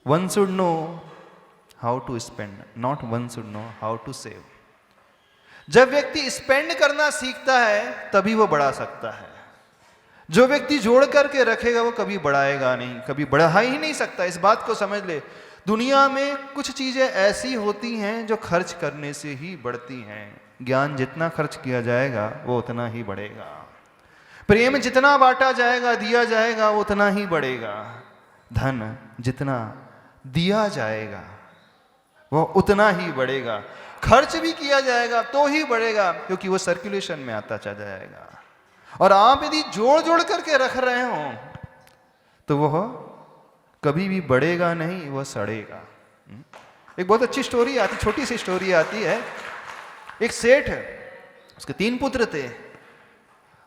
One should know how to spend, not one should know how to save. जब व्यक्ति spend करना सीखता है तभी वो बढ़ा सकता है। जो व्यक्ति जोड़ करके रखेगा वो कभी बढ़ाएगा नहीं, कभी बढ़ा ही नहीं सकता। इस बात को समझ ले। दुनिया में कुछ चीजें ऐसी होती हैं जो खर्च करने से ही बढ़ती हैं। ज्ञान जितना खर्च किया जाएगा वो उतना ही बढ़ेगा। प्रेम जितना बांटा जाएगा, दिया जाएगा, वो उतना ही बढ़ेगा। धन जितना दिया जाएगा वो उतना ही बढ़ेगा। खर्च भी किया जाएगा तो ही बढ़ेगा, क्योंकि वो सर्कुलेशन में आता चला जाएगा। और आप यदि जोड़ जोड़ करके रख रहे हो तो वह कभी भी बढ़ेगा नहीं, वह सड़ेगा। एक बहुत अच्छी स्टोरी आती, छोटी सी स्टोरी आती है। एक सेठ है, उसके 3 पुत्र थे।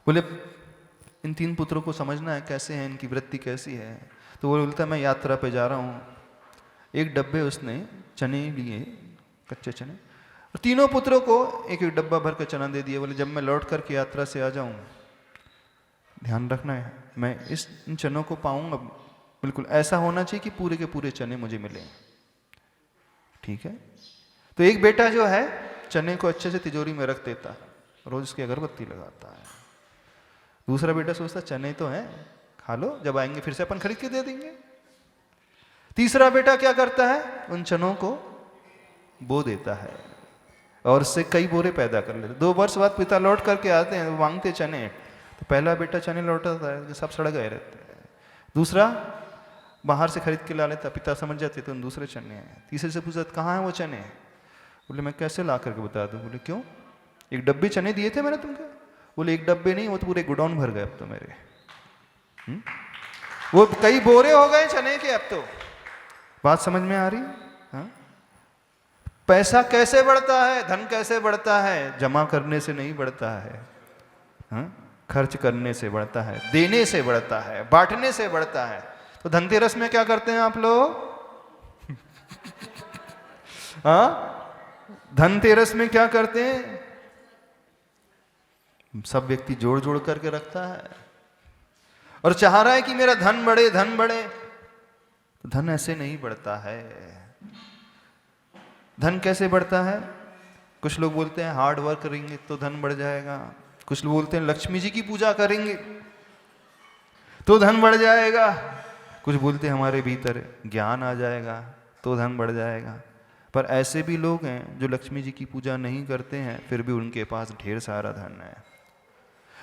बोले इन 3 पुत्रों को समझना है कैसे हैं, इनकी वृत्ति कैसी है। तो वो बोलता मैं यात्रा पे जा रहा हूँ। एक डब्बे उसने चने लिए, कच्चे चने, और तीनों पुत्रों को एक एक डब्बा भर के चना दे दिया। बोले जब मैं लौट करके यात्रा से आ जाऊँ, ध्यान रखना है मैं इन चनों को पाऊंगा, बिल्कुल ऐसा होना चाहिए कि पूरे के पूरे चने मुझे मिलें। ठीक है। तो एक बेटा जो है चने को अच्छे से तिजोरी में रख देता है, रोज उसकी अगरबत्ती लगाता है। दूसरा बेटा सोचता चने तो हैं, खा लो, जब आएंगे फिर से अपन खरीद के दे देंगे। तीसरा बेटा क्या करता है, उन चनों को बो देता है और उससे कई बोरे पैदा कर लेते। 2 वर्ष बाद पिता लौट करके आते हैं, मांगते चने। तो पहला बेटा चने लौटाता है, सब सड़ गए रहते हैं। दूसरा बाहर से खरीद के ला लेता, पिता समझ जाते तो दूसरे चने हैं। तीसरे से पूछा कहाँ है वो चने। बोले मैं कैसे ला करके बता दूं। बोले क्यों, एक डब्बे चने दिए थे मैंने तुमको। बोले एक डब्बे नहीं, वो तो पूरे गोडाउन भर गए अब तो मेरे। वो कई बोरे हो गए चने के अब तो। बात समझ में आ रही। हाँ? पैसा कैसे बढ़ता है, धन कैसे बढ़ता है, जमा करने से नहीं बढ़ता है। हाँ? खर्च करने से बढ़ता है, देने से बढ़ता है, बांटने से बढ़ता है। तो धनतेरस में क्या करते हैं आप लोग? हाँ? धनतेरस में क्या करते हैं? सब व्यक्ति जोड़ जोड़ करके रखता है और चाह रहा है कि मेरा धन बढ़े, धन बढ़े। तो धन ऐसे नहीं बढ़ता है। धन कैसे बढ़ता है? कुछ लोग बोलते हैं हार्ड वर्क करेंगे तो धन बढ़ जाएगा। कुछ लोग बोलते हैं लक्ष्मी जी की पूजा करेंगे तो धन बढ़ जाएगा। कुछ बोलते हैं हमारे भीतर ज्ञान आ जाएगा तो धन बढ़ जाएगा। पर ऐसे भी लोग हैं जो लक्ष्मी जी की पूजा नहीं करते हैं, फिर भी उनके पास ढेर सारा धन है।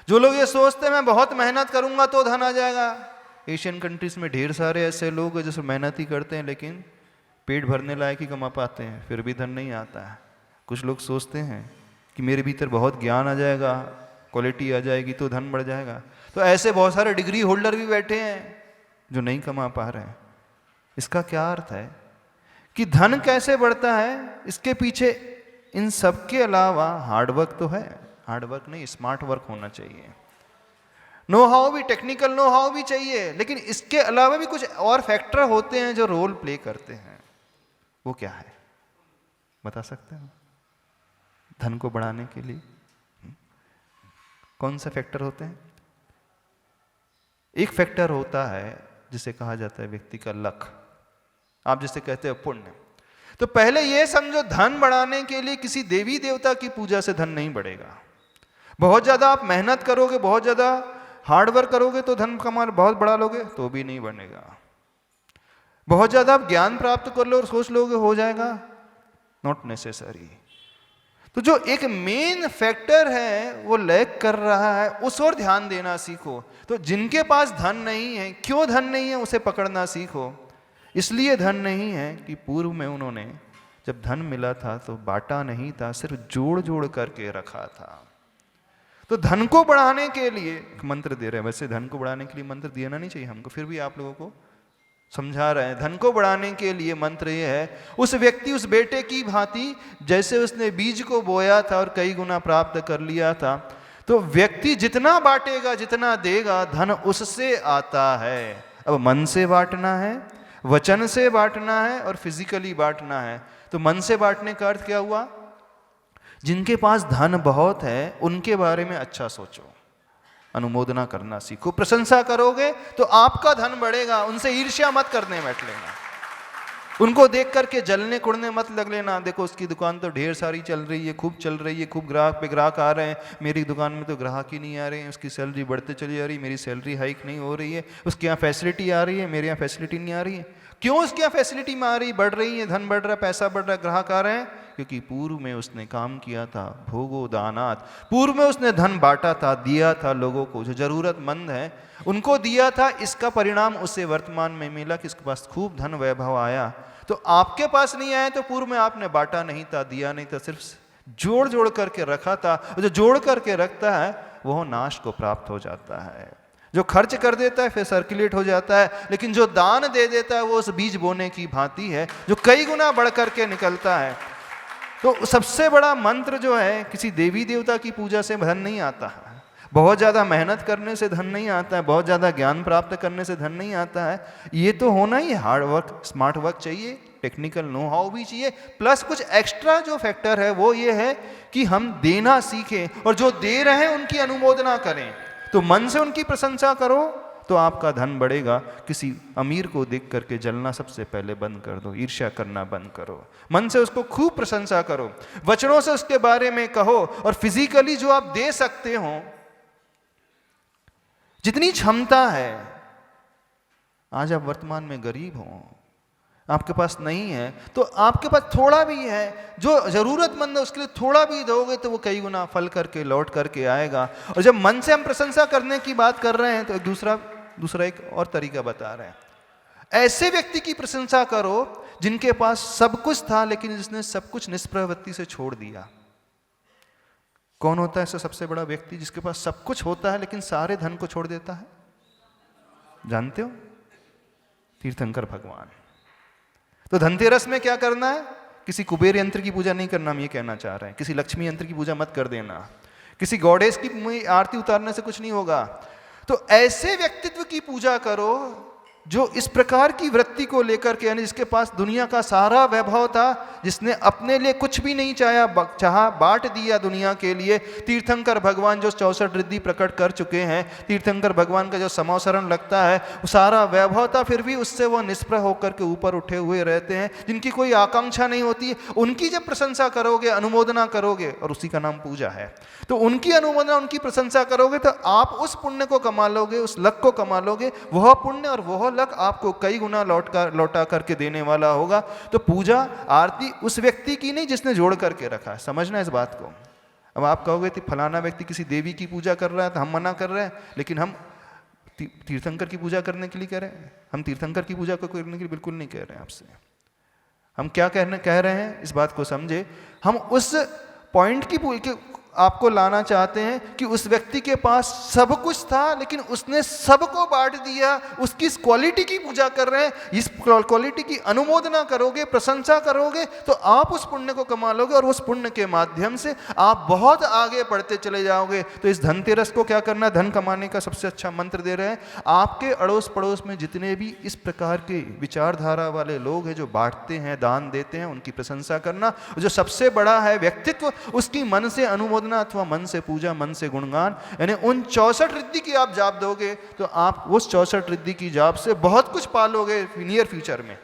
जो लोग ये सोचते हैं मैं बहुत मेहनत करूंगा तो धन आ जाएगा। एशियन कंट्रीज में ढेर सारे ऐसे लोग हैं जो मेहनत ही करते हैं लेकिन पेट भरने लायक ही कमा पाते हैं, फिर भी धन नहीं आता है। कुछ लोग सोचते हैं कि मेरे भीतर बहुत ज्ञान आ जाएगा, क्वालिटी आ जाएगी तो धन बढ़ जाएगा। तो ऐसे बहुत सारे डिग्री होल्डर भी बैठे हैं जो नहीं कमा पा रहे हैं। इसका क्या अर्थ है कि धन कैसे बढ़ता है? इसके पीछे इन सब के अलावा हार्डवर्क तो है। हार्डवर्क नहीं, स्मार्ट वर्क होना चाहिए। नो हाउ भी, टेक्निकल नो हाउ भी चाहिए, लेकिन इसके अलावा भी कुछ और फैक्टर होते हैं जो रोल प्ले करते हैं। वो क्या है बता सकते हो? धन को बढ़ाने के लिए कौन सा फैक्टर होते हैं? एक फैक्टर होता है जिसे कहा जाता है व्यक्ति का लक। आप जिसे कहते हो पुण्य। तो पहले यह समझो धन बढ़ाने के लिए किसी देवी देवता की पूजा से धन नहीं बढ़ेगा। बहुत ज्यादा आप मेहनत करोगे, बहुत ज्यादा हार्डवर्क करोगे तो धन कमा बहुत बढ़ा लोगे तो भी नहीं बनेगा। बहुत ज्यादा आप ज्ञान प्राप्त कर लो और सोच लोगे हो जाएगा, नॉट नेसेसरी। तो जो एक मेन फैक्टर है वो लैक कर रहा है, उस ओर ध्यान देना सीखो। तो जिनके पास धन नहीं है, क्यों धन नहीं है उसे पकड़ना सीखो। इसलिए धन नहीं है कि पूर्व में उन्होंने जब धन मिला था तो बांटा नहीं था, सिर्फ जोड़ जोड़ करके रखा था। तो धन को बढ़ाने के लिए मंत्र दे रहे हैं। वैसे धन को बढ़ाने के लिए मंत्र देना नहीं चाहिए हमको, फिर भी आप लोगों को समझा रहे हैं। धन को बढ़ाने के लिए मंत्र ये है, उस व्यक्ति उस बेटे की भांति जैसे उसने बीज को बोया था और कई गुना प्राप्त कर लिया था। तो व्यक्ति जितना बांटेगा, जितना देगा, धन उससे आता है। अब मन से बांटना है, वचन से बांटना है और फिजिकली बांटना है। तो मन से बांटने का अर्थ क्या हुआ? जिनके पास धन बहुत है उनके बारे में अच्छा सोचो, अनुमोदना करना सीखो। प्रशंसा करोगे तो आपका धन बढ़ेगा, उनसे ईर्ष्या मत करने बैठ लेना। उनको देख करके जलने कुड़ने मत लग लेना, देखो उसकी दुकान तो ढेर सारी चल रही है, खूब चल रही है, खूब ग्राहक पे ग्राहक आ रहे हैं, मेरी दुकान में तो ग्राहक ही नहीं आ रहे हैं, उसकी सैलरी बढ़ते चली जा रही है, मेरी सैलरी हाइक नहीं हो रही है, उसके यहाँ फैसिलिटी आ रही है, मेरे यहाँ फैसिलिटी नहीं आ रही है। क्यों उसके यहाँ फैसिलिटी में आ रही, बढ़ रही है, धन बढ़ रहा है, पैसा बढ़ रहा है, ग्राहक आ रहे हैं? क्योंकि पूर्व में उसने काम किया था, भोगो दानात, पूर्व में उसने धन बांटा था, दिया था लोगों को, जो जरूरतमंद है उनको दिया था। इसका परिणाम उसे वर्तमान में मिला कि उसके पास खूब धन वैभव आया। तो आपके पास नहीं आया तो पूर्व में आपने बांटा नहीं था, दिया नहीं था, सिर्फ जोड़ जोड़ करके रखा था। जो जोड़ करके रखता है वह नाश को प्राप्त हो जाता है। जो खर्च कर देता है फिर सर्कुलेट हो जाता है, लेकिन जो दान दे देता है वो उस बीज बोने की भांति है जो कई गुना बढ़ करके निकलता है। तो सबसे बड़ा मंत्र जो है, किसी देवी देवता की पूजा से धन नहीं आता है, बहुत ज़्यादा मेहनत करने से धन नहीं आता है, बहुत ज़्यादा ज्ञान प्राप्त करने से धन नहीं आता है। ये तो होना ही, हार्ड वर्क, स्मार्ट वर्क चाहिए, टेक्निकल नो हाउ भी चाहिए, प्लस कुछ एक्स्ट्रा जो फैक्टर है वो ये है कि हम देना सीखें और जो दे रहे हैं उनकी अनुमोदना करें। तो मन से उनकी प्रशंसा करो तो आपका धन बढ़ेगा। किसी अमीर को देख करके जलना सबसे पहले बंद कर दो, ईर्ष्या करना बंद करो, मन से उसको खूब प्रशंसा करो, वचनों से उसके बारे में कहो, और फिजिकली जो आप दे सकते हो, जितनी क्षमता है। आज आप वर्तमान में गरीब हो, आपके पास नहीं है, तो आपके पास थोड़ा भी है, जो जरूरतमंद है उसके लिए थोड़ा भी दोगे तो वो कई गुना फल करके लौट करके आएगा। और जब मन से हम प्रशंसा करने की बात कर रहे हैं तो दूसरा एक और तरीका बता रहे हैं। ऐसे व्यक्ति की प्रशंसा करो जिनके पास सब कुछ था लेकिन जिसने सब कुछ निष्प्रवृत्ति से छोड़ दिया। कौन होता है ऐसा सबसे बड़ा व्यक्ति जिसके पास सब कुछ होता है लेकिन सारे धन को छोड़ देता है? जानते हो? तीर्थंकर भगवान। तो धनतेरस में क्या करना है? किसी कुबेर यंत्र की पूजा नहीं करना, हम ये कहना चाह रहे हैं। किसी लक्ष्मी यंत्र की पूजा मत कर देना, किसी गॉडेस की आरती उतारने से कुछ नहीं होगा। तो ऐसे व्यक्तित्व की पूजा करो जो इस प्रकार की वृत्ति को लेकर के, यानी जिसके पास दुनिया का सारा वैभव था, जिसने अपने लिए कुछ भी नहीं चाहा बांट दिया दुनिया के लिए। तीर्थंकर भगवान जो 64 रिद्धि प्रकट कर चुके हैं, तीर्थंकर भगवान का जो समावसरण लगता है, वो सारा वैभव था, फिर भी उससे वो निष्प्रह होकर के ऊपर उठे हुए रहते हैं, जिनकी कोई आकांक्षा नहीं होती। उनकी जब प्रशंसा करोगे, अनुमोदना करोगे, और उसी का नाम पूजा है, तो उनकी अनुमोदना, उनकी प्रशंसा करोगे तो आप उस पुण्य को कमा लोगे, उस लक को कमा लोगे। वह पुण्य और वह लक आपको कई गुना लौटा करके देने वाला होगा। तो पूजा आरती उस व्यक्ति की नहीं जिसने जोड़ करके रखा है, समझना इस बात को। अब आप कहोगे कि फलाना व्यक्ति किसी देवी की पूजा कर रहा है तो हम मना कर रहे हैं, लेकिन हम तीर्थंकर की पूजा करने के लिए कह रहे हैं। हम तीर्थंकर की पूजा को करने के लिए बिल्कुल नहीं कह रहे हैं आपसे। हम क्या कह रहे हैं इस बात को समझे। हम उस पॉइंट की आपको लाना चाहते हैं कि उस व्यक्ति के पास सब कुछ था लेकिन उसने सबको बांट दिया, उसकी इस क्वालिटी की पूजा कर रहे हैं। इस क्वालिटी की अनुमोदना करोगे, प्रशंसा करोगे तो आप उस पुण्य को कमा लोगे, और उस पुण्य के माध्यम से आप बहुत आगे बढ़ते चले जाओगे। तो इस धनतेरस को क्या करना, धन कमाने का सबसे अच्छा मंत्र दे रहे हैं। आपके अड़ोस पड़ोस में जितने भी इस प्रकार के विचारधारा वाले लोग हैं जो बांटते हैं, दान देते हैं, उनकी प्रशंसा करना। जो सबसे बड़ा है व्यक्तित्व, उसकी मन से अनुमोदना अथवा मन से पूजा, मन से गुणगान, यानी उन 64 रिद्धि की आप जाप दोगे तो आप उस 64 रिद्धि की जाप से बहुत कुछ पालोगे नियर फ्यूचर में।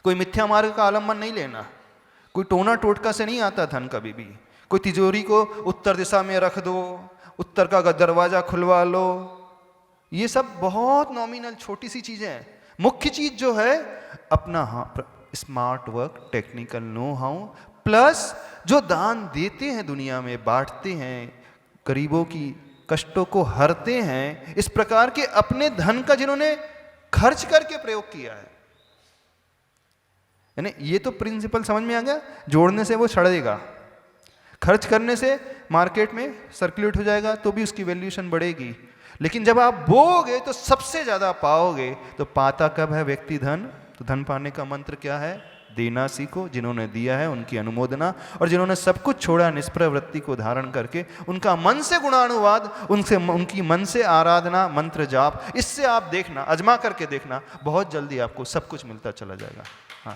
कोई मिथ्या मार्ग का आलम्बन नहीं लेना, कोई टोना टोटका से नहीं आता धन कभी भी। कोई तिजोरी को उत्तर दिशा में रख दो, उत्तर का दरवाजा खुलवा लो, ये सब बहुत नॉमिनल छोटी सी चीजें हैं। मुख्य चीज जो है अपना smart work, technical know how, plus जो दान देते हैं, दुनिया में बांटते हैं, गरीबों की कष्टों को हरते हैं, इस प्रकार के अपने धन का जिन्होंने खर्च करके प्रयोग किया है। यानी ये तो प्रिंसिपल समझ में आ गया, जोड़ने से वो सड़ेगा, खर्च करने से मार्केट में सर्कुलेट हो जाएगा तो भी उसकी वैल्यूएशन बढ़ेगी। लेकिन जब आप बोओगे तो सबसे ज्यादा पाओगे। तो पाता कब है व्यक्ति धन? तो धन पाने का मंत्र क्या है? देना सीखो। जिन्होंने दिया है उनकी अनुमोदना, और जिन्होंने सब कुछ छोड़ा निष्प्रह वृत्ति को धारण करके, उनका मन से गुणानुवाद, उनकी मन से आराधना, मंत्र जाप, इससे आप देखना, अजमा करके देखना, बहुत जल्दी आपको सब कुछ मिलता चला जाएगा।